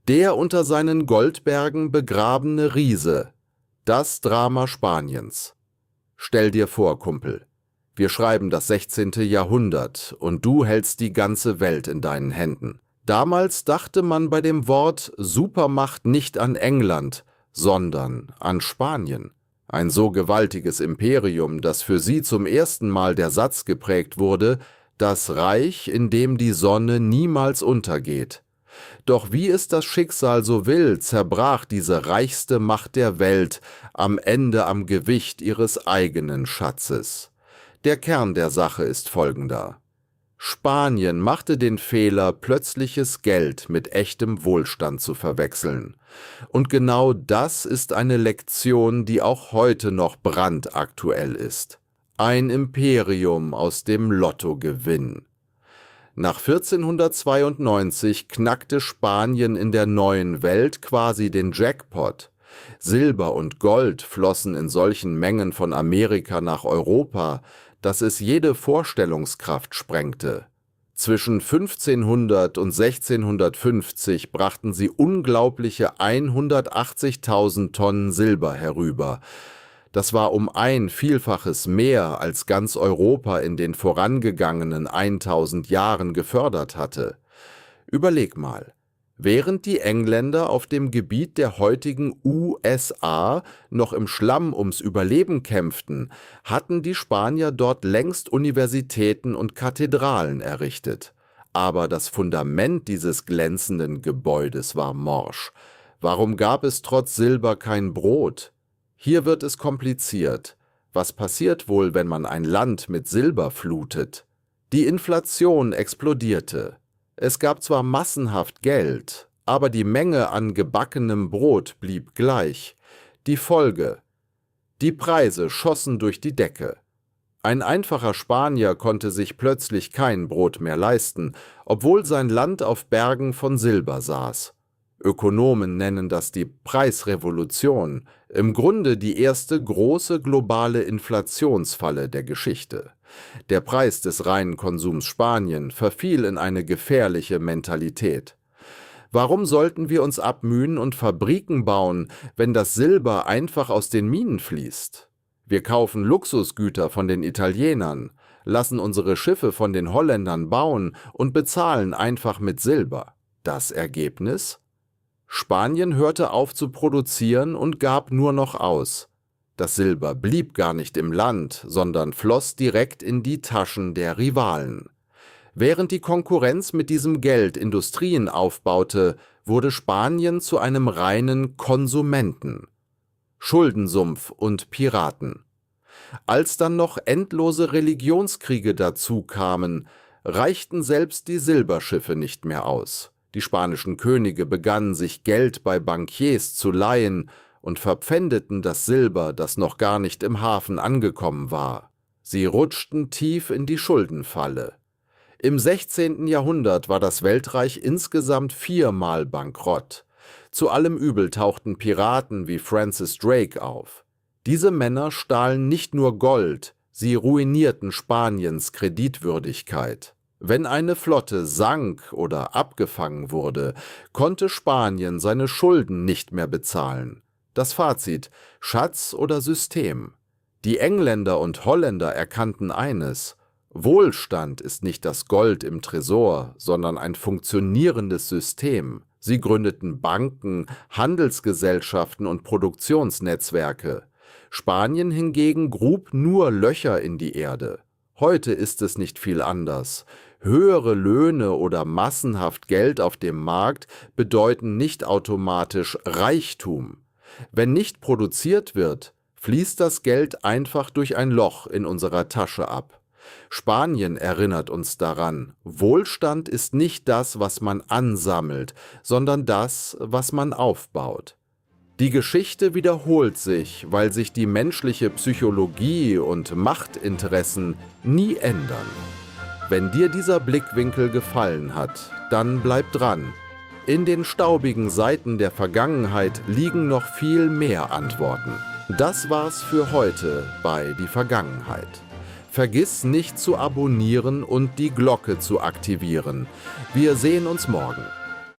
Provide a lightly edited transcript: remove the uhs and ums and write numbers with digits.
Der unter seinen Goldbergen begrabene Riese. Das Drama Spaniens. Stell dir vor, Kumpel, wir schreiben das 16. Jahrhundert und du hältst die ganze Welt in deinen Händen. Damals dachte man bei dem Wort Supermacht nicht an England, sondern an Spanien. Ein so gewaltiges Imperium, dass für sie zum ersten Mal der Satz geprägt wurde: Das Reich, in dem die Sonne niemals untergeht. Doch wie es das Schicksal so will, zerbrach diese reichste Macht der Welt am Ende am Gewicht ihres eigenen Schatzes. Der Kern der Sache ist folgender: Spanien machte den Fehler, plötzliches Geld mit echtem Wohlstand zu verwechseln. Und genau das ist eine Lektion, die auch heute noch brandaktuell ist. Ein Imperium aus dem Lottogewinn. Nach 1492 knackte Spanien in der neuen Welt quasi den Jackpot. Silber und Gold flossen in solchen Mengen von Amerika nach Europa, dass es jede Vorstellungskraft sprengte. Zwischen 1500 und 1650 brachten sie unglaubliche 180.000 Tonnen Silber herüber. Das war um ein Vielfaches mehr, als ganz Europa in den vorangegangenen 1000 Jahren gefördert hatte. Überleg mal. Während die Engländer auf dem Gebiet der heutigen USA noch im Schlamm ums Überleben kämpften, hatten die Spanier dort längst Universitäten und Kathedralen errichtet. Aber das Fundament dieses glänzenden Gebäudes war morsch. Warum gab es trotz Silber kein Brot? Hier wird es kompliziert. Was passiert wohl, wenn man ein Land mit Silber flutet? Die Inflation explodierte. Es gab zwar massenhaft Geld, aber die Menge an gebackenem Brot blieb gleich. Die Folge: Die Preise schossen durch die Decke. Ein einfacher Spanier konnte sich plötzlich kein Brot mehr leisten, obwohl sein Land auf Bergen von Silber saß. Ökonomen nennen das die Preisrevolution, im Grunde die erste große globale Inflationsfalle der Geschichte. Der Preis des reinen Konsums Spanien verfiel in eine gefährliche Mentalität. Warum sollten wir uns abmühen und Fabriken bauen, wenn das Silber einfach aus den Minen fließt? Wir kaufen Luxusgüter von den Italienern, lassen unsere Schiffe von den Holländern bauen und bezahlen einfach mit Silber. Das Ergebnis? Spanien hörte auf zu produzieren und gab nur noch aus. Das Silber blieb gar nicht im Land, sondern floss direkt in die Taschen der Rivalen. Während die Konkurrenz mit diesem Geld Industrien aufbaute, wurde Spanien zu einem reinen Konsumenten. Schuldensumpf und Piraten. Als dann noch endlose Religionskriege dazu kamen, reichten selbst die Silberschiffe nicht mehr aus. Die spanischen Könige begannen sich Geld bei Bankiers zu leihen und verpfändeten das Silber, das noch gar nicht im Hafen angekommen war. Sie rutschten tief in die Schuldenfalle. Im 16. Jahrhundert war das Weltreich insgesamt 4-mal bankrott. Zu allem Übel tauchten Piraten wie Francis Drake auf. Diese Männer stahlen nicht nur Gold, sie ruinierten Spaniens Kreditwürdigkeit. Wenn eine Flotte sank oder abgefangen wurde, konnte Spanien seine Schulden nicht mehr bezahlen. Das Fazit: Schatz oder System? Die Engländer und Holländer erkannten eines: Wohlstand ist nicht das Gold im Tresor, sondern ein funktionierendes System. Sie gründeten Banken, Handelsgesellschaften und Produktionsnetzwerke. Spanien hingegen grub nur Löcher in die Erde. Heute ist es nicht viel anders. Höhere Löhne oder massenhaft Geld auf dem Markt bedeuten nicht automatisch Reichtum. Wenn nicht produziert wird, fließt das Geld einfach durch ein Loch in unserer Tasche ab. Spanien erinnert uns daran: Wohlstand ist nicht das, was man ansammelt, sondern das, was man aufbaut. Die Geschichte wiederholt sich, weil sich die menschliche Psychologie und Machtinteressen nie ändern. Wenn dir dieser Blickwinkel gefallen hat, dann bleib dran. In den staubigen Seiten der Vergangenheit liegen noch viel mehr Antworten. Das war's für heute bei Die Vergangenheit. Vergiss nicht zu abonnieren und die Glocke zu aktivieren. Wir sehen uns morgen.